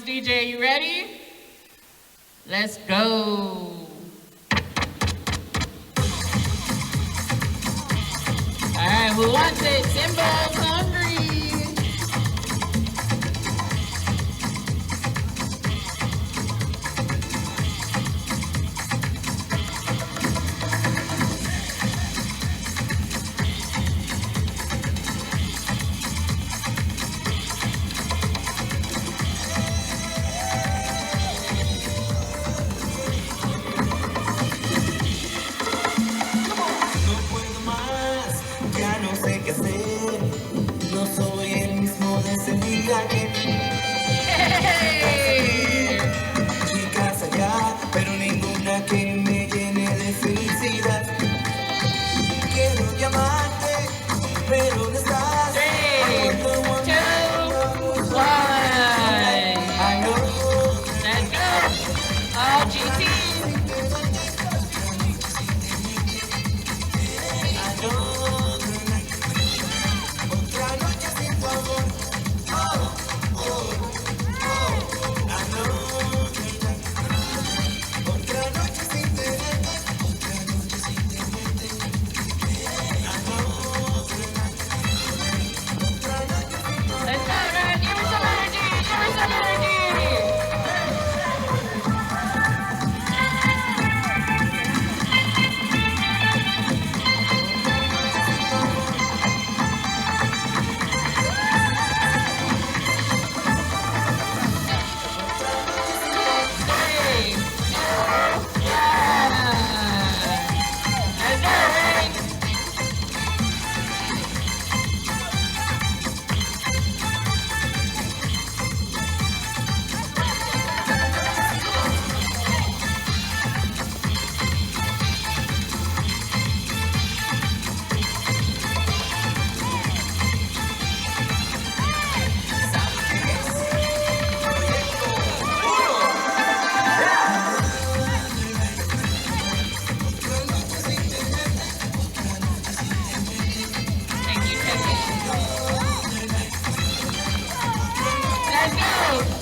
DJ, you ready? Let's go. All right, who wants it? Simba's hungry. Chicas allá, pero ninguna que me llene de felicidad. Quiero llamarte, pero no estás. 3, 2, 1. Let's go. Oh, GT.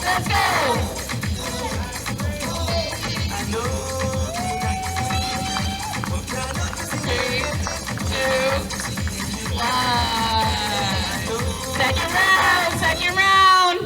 Let's go! 3, 2, 1. Second round.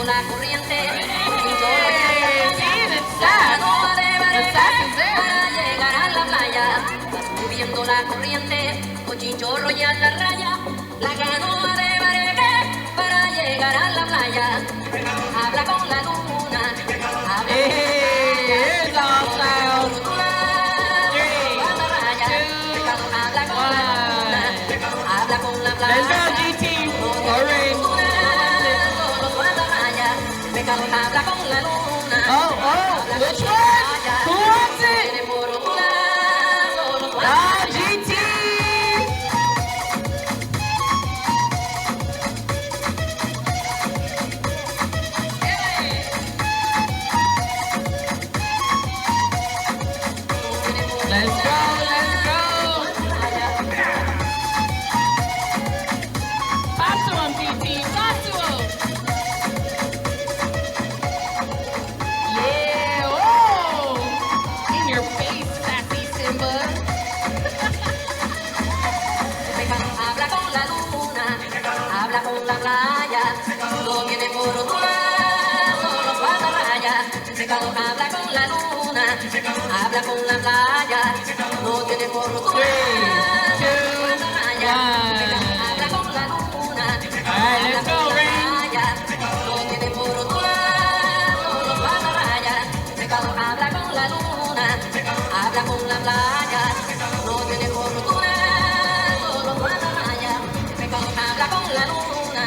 La corriente para llegar a la playa, subiendo la corriente, con chinchorro y a la raya, la canoa de bareque para llegar a la playa, habla con la luna, habla con la luna, habla con la playa. Habla con la luna. Oh, which one? Who wants it? Ah, GT. Let's go. Talk to him, GT. Talk to him. Habla con la playa, no tiene por otro lado, los guardarrayas. Pescado habla con la luna, habla con la playa, no tiene por otro lado, los guardarrayas. Habla con la luna, habla con la playa, no tiene por otro lado, los guardarrayas. Pescado habla con la luna, habla con la playa, no tiene por otro lado, los guardarrayas. Habla con la luna,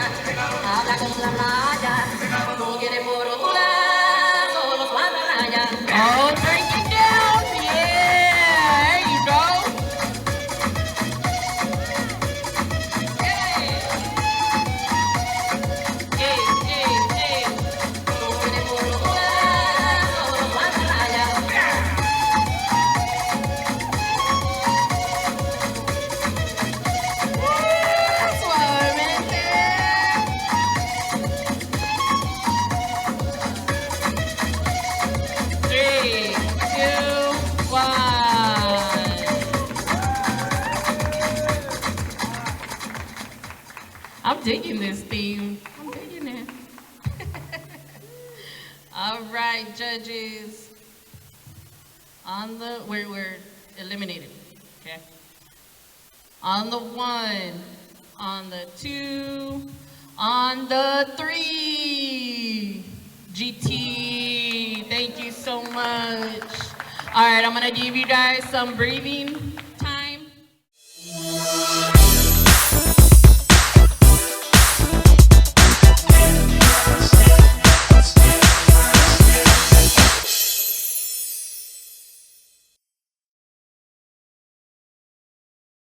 habla con la playa. Oh, break it down. Yeah, there you go. Hey, hey, hey. Tú tienes puro durazno, no pasa raya. Suavemente. 3, 2, 1. I'm digging this theme. I'm digging it. All right, judges. On the we're eliminated. Okay. On the 1, on the 2, on the 3. GT, thank you so much. All right, I'm gonna give you guys some breathing